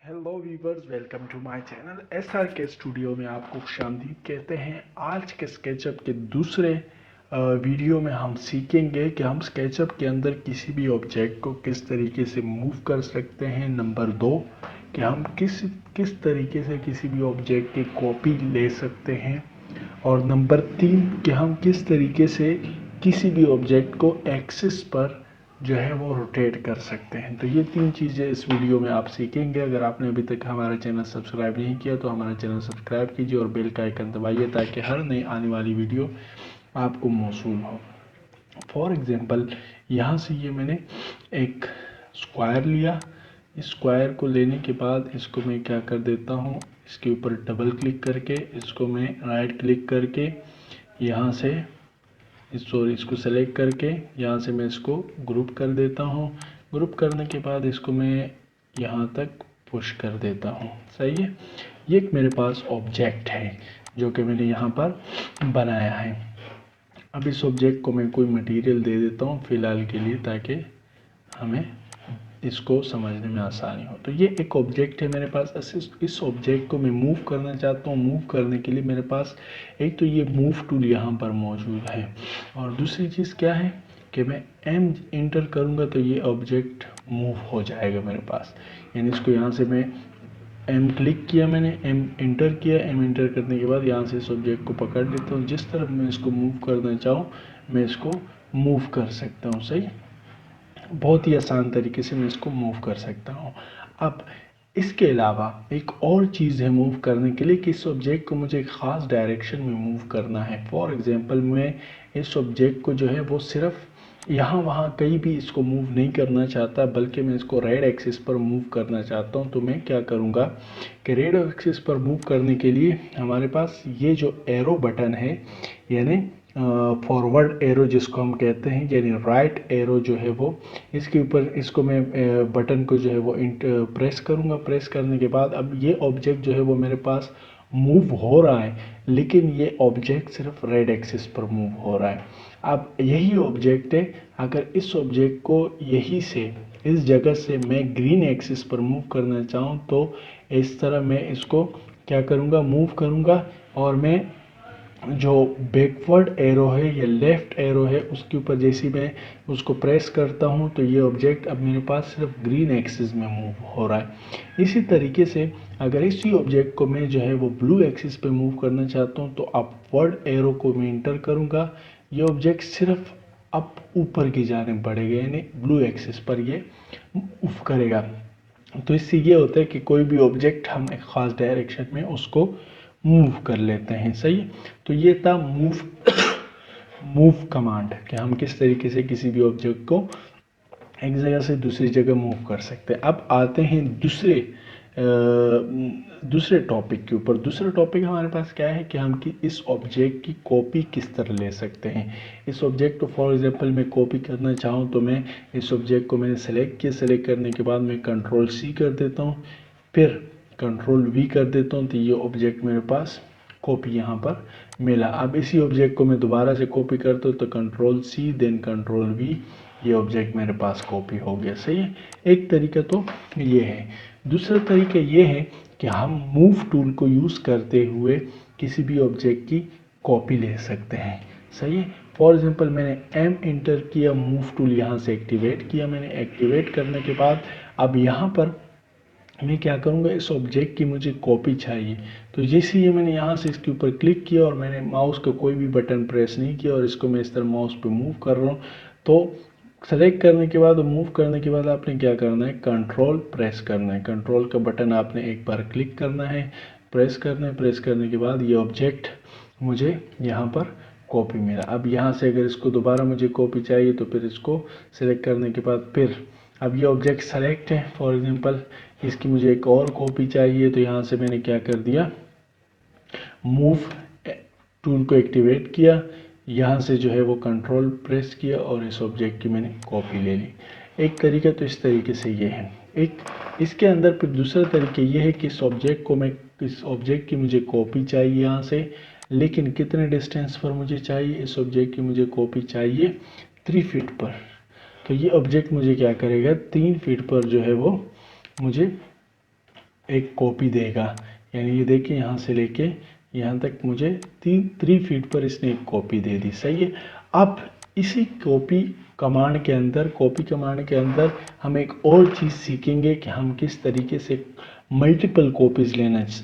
Hello viewers, welcome to my channel SR के studio में आपको खुशामदीद कहते हैं। आज के स्केचअप के दूसरे वीडियो में हम सीखेंगे कि हम स्केचअप के अंदर किसी भी ऑब्जेक्ट को किस तरीके से मूव कर सकते हैं। नंबर 2 कि हम किस तरीके से किसी भी ऑब्जेक्ट की कॉपी ले सकते हैं। और नंबर 3 कि हम किस तरीके से किसी भी ऑब्जेक्ट को एक्सिस पर जो है वो रोटेट कर सकते हैं। तो ये 3 चीज़ें इस वीडियो में आप सीखेंगे। अगर आपने अभी तक हमारा चैनल सब्सक्राइब नहीं किया तो हमारा चैनल सब्सक्राइब कीजिए और बेल का आइकन दबाइए ताकि हर नई आने वाली वीडियो आपको मौसूल हो। फॉर एग्जांपल यहाँ से ये मैंने एक स्क्वायर लिया। इस स्क्वायर को लेने के बाद इसको मैं क्या कर देता हूँ, इसके ऊपर डबल क्लिक करके इसको मैं राइट क्लिक करके यहाँ से इसको सेलेक्ट करके यहाँ से मैं इसको ग्रुप कर देता हूँ। ग्रुप करने के बाद इसको मैं यहाँ तक पुश कर देता हूँ। सही है। ये एक मेरे पास ऑब्जेक्ट है जो कि मैंने यहाँ पर बनाया है। अब इस ऑब्जेक्ट को मैं कोई मटेरियल दे देता हूँ फ़िलहाल के लिए ताकि हमें इसको समझने में आसानी हो। तो ये एक ऑब्जेक्ट है मेरे पास। इस ऑब्जेक्ट को मैं मूव करना चाहता हूँ। मूव करने के लिए मेरे पास एक तो ये मूव टूल यहाँ पर मौजूद है और दूसरी चीज़ क्या है कि मैं एम इंटर करूँगा तो ये ऑब्जेक्ट मूव हो जाएगा मेरे पास। यानी इसको यहाँ से मैं एम क्लिक किया, मैंने एम इंटर किया। एम इंटर करने के बाद यहाँ से इस ऑब्जेक्ट को पकड़ लेता हूँ। जिस तरफ मैं इसको मूव करना चाहूँ मैं इसको मूव कर सकता हूँ। सही, बहुत ही आसान तरीके से मैं इसको मूव कर सकता हूँ। अब इसके अलावा एक और चीज़ है मूव करने के लिए कि इस ऑब्जेक्ट को मुझे एक ख़ास डायरेक्शन में मूव करना है। फॉर एग्जांपल मैं इस ऑब्जेक्ट को जो है वो सिर्फ यहाँ वहाँ कहीं भी इसको मूव नहीं करना चाहता, बल्कि मैं इसको रेड एक्सिस पर मूव करना चाहता हूँ। तो मैं क्या करूँगा कि रेड एक्सिस पर मूव करने के लिए हमारे पास ये जो एरो बटन है, यानी फॉरवर्ड एरो जिसको हम कहते हैं, यानी राइट एरो जो है वो इसके ऊपर इसको मैं बटन को जो है वो प्रेस करूँगा। प्रेस करने के बाद अब ये ऑब्जेक्ट जो है वो मेरे पास मूव हो रहा है, लेकिन ये ऑब्जेक्ट सिर्फ रेड एक्सिस पर मूव हो रहा है। अब यही ऑब्जेक्ट है, अगर इस ऑब्जेक्ट को यही से इस जगह से मैं ग्रीन एक्सिस पर मूव करना चाहूँ तो इस तरह मैं इसको क्या करूँगा, मूव करूँगा और मैं जो बैकवर्ड एरो है या लेफ़्ट एरो है उसके ऊपर जैसे मैं उसको प्रेस करता हूँ तो ये ऑब्जेक्ट अब मेरे पास सिर्फ ग्रीन एक्सिस में मूव हो रहा है। इसी तरीके से अगर इसी ऑब्जेक्ट को मैं जो है वो ब्लू एक्सिस पे मूव करना चाहता हूँ तो अपवर्ड एरो को मैं इंटर करूँगा। ये ऑब्जेक्ट सिर्फ अप ऊपर की जानिब बढ़ेगा, यानी ब्लू एक्सिस पर ये मूव करेगा। तो इससे ये होता है कि कोई भी ऑब्जेक्ट हम एक ख़ास डायरेक्शन में उसको मूव कर लेते हैं। सही। तो ये था मूव कमांड कि हम किस तरीके से किसी भी ऑब्जेक्ट को एक जगह से दूसरी जगह मूव कर सकते हैं। अब आते हैं दूसरे टॉपिक के ऊपर। दूसरा टॉपिक हमारे पास क्या है कि हम इस ऑब्जेक्ट की कॉपी किस तरह ले सकते हैं। इस ऑब्जेक्ट को फॉर एग्जांपल मैं कॉपी करना चाहूँ तो मैं इस ऑब्जेक्ट को मैंने सेलेक्ट किया। सेलेक्ट करने के बाद मैं कंट्रोल सी कर देता हूँ, फिर कंट्रोल वी कर देता हूँ, तो ये ऑब्जेक्ट मेरे पास कॉपी यहाँ पर मिला। अब इसी ऑब्जेक्ट को मैं दोबारा से कॉपी करता हूँ तो control C then control V, ये ऑब्जेक्ट मेरे पास कॉपी हो गया। सही है। एक तरीका तो ये है। दूसरा तरीका ये है कि हम मूव टूल को यूज़ करते हुए किसी भी ऑब्जेक्ट की कॉपी ले सकते हैं। सही है। फॉर एग्जांपल मैंने एम इंटर किया, मूव टूल यहाँ से एक्टिवेट किया। मैंने एक्टिवेट करने के बाद अब यहाँ पर मैं क्या करूँगा, इस ऑब्जेक्ट की मुझे कॉपी चाहिए। तो जैसे ही मैंने यहाँ से इसके ऊपर क्लिक किया और मैंने माउस का कोई भी बटन प्रेस नहीं किया और इसको मैं इस तरह माउस पे मूव कर रहा हूँ, तो सेलेक्ट करने के बाद और मूव करने के बाद आपने क्या करना है, कंट्रोल प्रेस करना है। कंट्रोल का बटन आपने एक बार क्लिक करना है, प्रेस करना है। प्रेस करने के बाद ये ऑब्जेक्ट मुझे यहाँ पर कॉपी मिला। अब यहाँ से अगर इसको दोबारा मुझे कॉपी चाहिए तो फिर इसको सेलेक्ट करने के बाद फिर अब ये ऑब्जेक्ट सेलेक्ट है। फॉर एग्जांपल इसकी मुझे एक और कॉपी चाहिए तो यहाँ से मैंने क्या कर दिया, मूव टूल को एक्टिवेट किया, यहाँ से जो है वो कंट्रोल प्रेस किया और इस ऑब्जेक्ट की मैंने कॉपी ले ली। एक तरीका तो इस तरीके से ये है। एक इसके अंदर फिर दूसरा तरीका ये है कि इस ऑब्जेक्ट की मुझे कॉपी चाहिए यहाँ से, लेकिन कितने डिस्टेंस पर मुझे चाहिए, इस ऑब्जेक्ट की मुझे कॉपी चाहिए 3 फीट पर। तो ये ऑब्जेक्ट मुझे क्या करेगा, 3 फीट पर जो है वो मुझे एक कॉपी देगा। यानी ये देखिए यहाँ से लेके यहाँ तक मुझे 3 फीट पर इसने एक कॉपी दे दी। सही है। अब इसी कॉपी कमांड के अंदर हम एक और चीज़ सीखेंगे कि हम किस तरीके से मल्टीपल कॉपीज़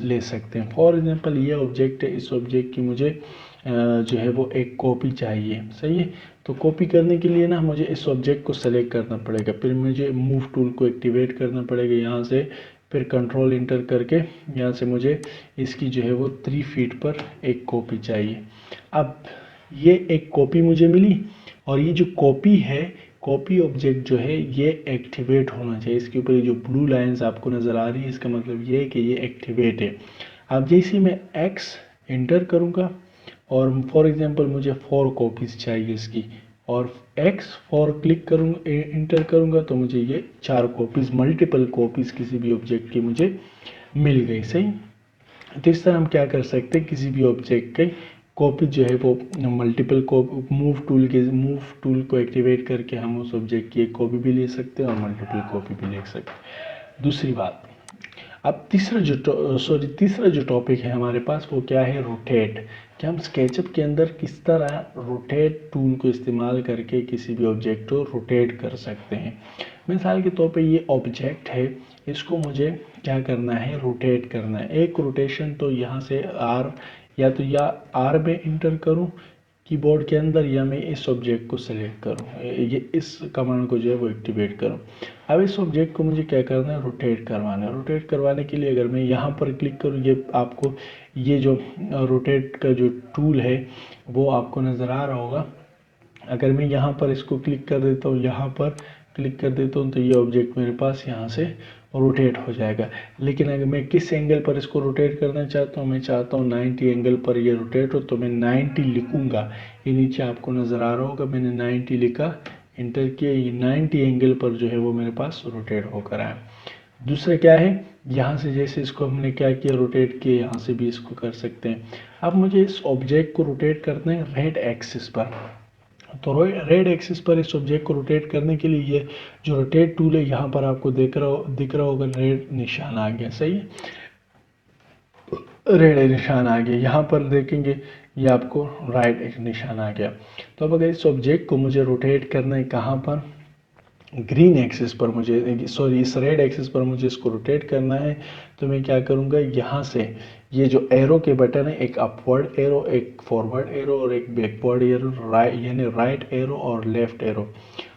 ले सकते हैं। फॉर एग्जांपल ये ऑब्जेक्ट है, इस ऑब्जेक्ट की मुझे जो है वो एक कॉपी चाहिए। सही है। तो कॉपी करने के लिए ना मुझे इस ऑब्जेक्ट को सेलेक्ट करना पड़ेगा, फिर मुझे मूव टूल को एक्टिवेट करना पड़ेगा यहाँ से, फिर कंट्रोल इंटर करके यहाँ से मुझे इसकी जो है वो 3 फीट पर एक कॉपी चाहिए। अब ये एक कॉपी मुझे मिली और ये जो कॉपी है, कॉपी ऑब्जेक्ट जो है ये एक्टिवेट होना चाहिए। इसके ऊपर ये जो ब्लू लाइंस आपको नज़र आ रही है, इसका मतलब ये है कि ये एक्टिवेट है। अब जैसे मैं एक्स इंटर करूँगा और फॉर एग्जांपल मुझे 4 कॉपीज़ चाहिए इसकी, और X4 क्लिक करूँगा, इंटर करूँगा तो मुझे ये 4 कॉपीज़, मल्टीपल कॉपीज़ किसी भी ऑब्जेक्ट की मुझे मिल गई। सही। तो इस तरह हम क्या कर सकते हैं, किसी भी ऑब्जेक्ट के कॉपी जो है वो मल्टीपल को मूव टूल को एक्टिवेट करके हम उस ऑब्जेक्ट की एक कॉपी भी ले सकते हैं और मल्टीपल कॉपी भी ले सकते हैं। दूसरी बात, अब तीसरा जो टॉपिक है हमारे पास वो क्या है, रोटेट। कि हम स्केचअप के अंदर किस तरह रोटेट टूल को इस्तेमाल करके किसी भी ऑब्जेक्ट को रोटेट कर सकते हैं। मिसाल के तौर पे ये ऑब्जेक्ट है, इसको मुझे क्या करना है, रोटेट करना है। एक रोटेशन तो यहाँ से या आर में इंटर करूँ कीबोर्ड के अंदर, या मैं इस ऑब्जेक्ट को सेलेक्ट करूँ, ये इस कमांड को जो है वो एक्टिवेट करूँ। अब इस ऑब्जेक्ट को मुझे क्या करना है, रोटेट करवाना है। रोटेट करवाने के लिए अगर मैं यहाँ पर क्लिक करूँ, ये आपको ये जो रोटेट का जो टूल है वो आपको नज़र आ रहा होगा। अगर मैं यहाँ पर इसको क्लिक कर देता हूँ, यहाँ पर क्लिक कर देता हूँ, तो ये ऑब्जेक्ट मेरे पास यहाँ से रोटेट हो जाएगा। लेकिन अगर मैं किस एंगल पर इसको रोटेट करना चाहता हूँ, मैं चाहता हूँ 90 एंगल पर ये रोटेट हो, तो मैं 90 लिखूँगा। ये नीचे आपको नज़र आ रहा होगा, मैंने 90 लिखा, इंटर किया, ये 90 एंगल पर जो है वो मेरे पास रोटेट होकर आया। दूसरा क्या है, यहाँ से जैसे इसको हमने क्या किया, रोटेट किया, यहाँ से भी इसको कर सकते हैं। अब मुझे इस ऑब्जेक्ट को रोटेट करना है रेड एक्सिस पर। तो रेड एक्सिस पर इस ऑब्जेक्ट को रोटेट करने के लिए ये जो रोटेट टूल है, यहाँ पर आपको दिख रहा होगा रेड निशान आ गया। सही है। रेड निशान आ गया, यहाँ पर देखेंगे ये आपको राइट एक निशान आ गया। तो अब अगर इस ऑब्जेक्ट को मुझे रोटेट करना है कहाँ पर, ग्रीन एक्सिस पर मुझे, इस रेड एक्सिस पर मुझे इसको रोटेट करना है, तो मैं क्या करूँगा, यहाँ से ये जो एरो के बटन है, एक अपवर्ड एरो, एक फॉरवर्ड एरो और एक बैकवर्ड एरो, यानी राइट एरो और लेफ्ट एरो,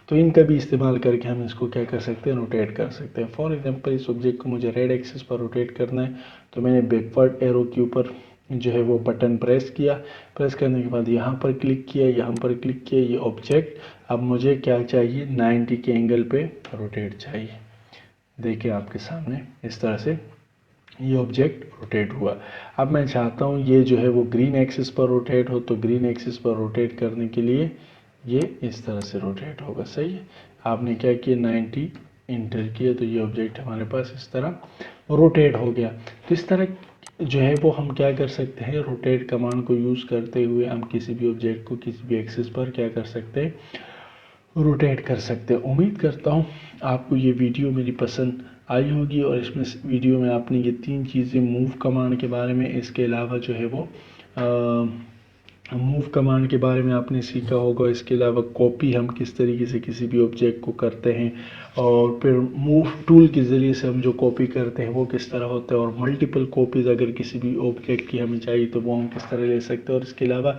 तो इनका भी इस्तेमाल करके हम इसको क्या कर सकते हैं, रोटेट कर सकते हैं। फॉर एग्जांपल इस ऑब्जेक्ट को मुझे रेड एक्सिस पर रोटेट करना है, तो मैंने बैकवर्ड एरो के ऊपर जो है वो बटन प्रेस किया। प्रेस करने के बाद यहाँ पर क्लिक किया, यहाँ पर क्लिक किया, ये ऑब्जेक्ट अब मुझे क्या चाहिए, 90 के एंगल पे रोटेट चाहिए। देखिए आपके सामने इस तरह से ये ऑब्जेक्ट रोटेट हुआ। अब मैं चाहता हूँ ये जो है वो ग्रीन एक्सिस पर रोटेट हो, तो ग्रीन एक्सिस पर रोटेट करने के लिए ये इस तरह से रोटेट होगा। सही है। आपने क्या किया, 90 इंटर किया, तो ये ऑब्जेक्ट हमारे पास इस तरह रोटेट हो गया। तो इस तरह जो है वो हम क्या कर सकते हैं, रोटेट कमांड को यूज़ करते हुए हम किसी भी ऑब्जेक्ट को किसी भी एक्सिस पर क्या कर सकते हैं, रोटेट कर सकते हैं। उम्मीद करता हूँ आपको ये वीडियो मेरी पसंद आई होगी, और इसमें वीडियो में आपने ये 3 चीज़ें, मूव कमांड के बारे में, इसके अलावा जो है वो मूव कमांड के बारे में आपने सीखा होगा। इसके अलावा कॉपी हम किस तरीके से किसी भी ऑब्जेक्ट को करते हैं, और फिर मूव टूल के ज़रिए से हम जो कॉपी करते हैं वो किस तरह होता है, और मल्टीपल कॉपीज़ अगर किसी भी ऑब्जेक्ट की हमें चाहिए तो वो हम किस तरह ले सकते हैं, और इसके अलावा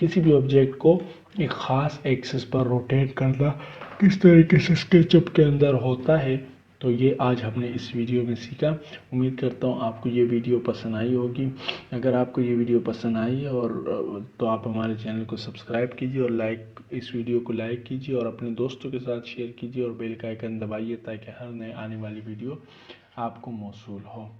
किसी भी ऑब्जेक्ट को एक ख़ास एक्सिस पर रोटेट करना किस तरीके से स्केचअप के अंदर होता है, तो ये आज हमने इस वीडियो में सीखा। उम्मीद करता हूँ आपको ये वीडियो पसंद आई होगी। अगर आपको ये वीडियो पसंद आई है और तो आप हमारे चैनल को सब्सक्राइब कीजिए, और इस वीडियो को लाइक कीजिए, और अपने दोस्तों के साथ शेयर कीजिए, और बेल का आइकन दबाइए ताकि हर नए आने वाली वीडियो आपको मौसूल हो।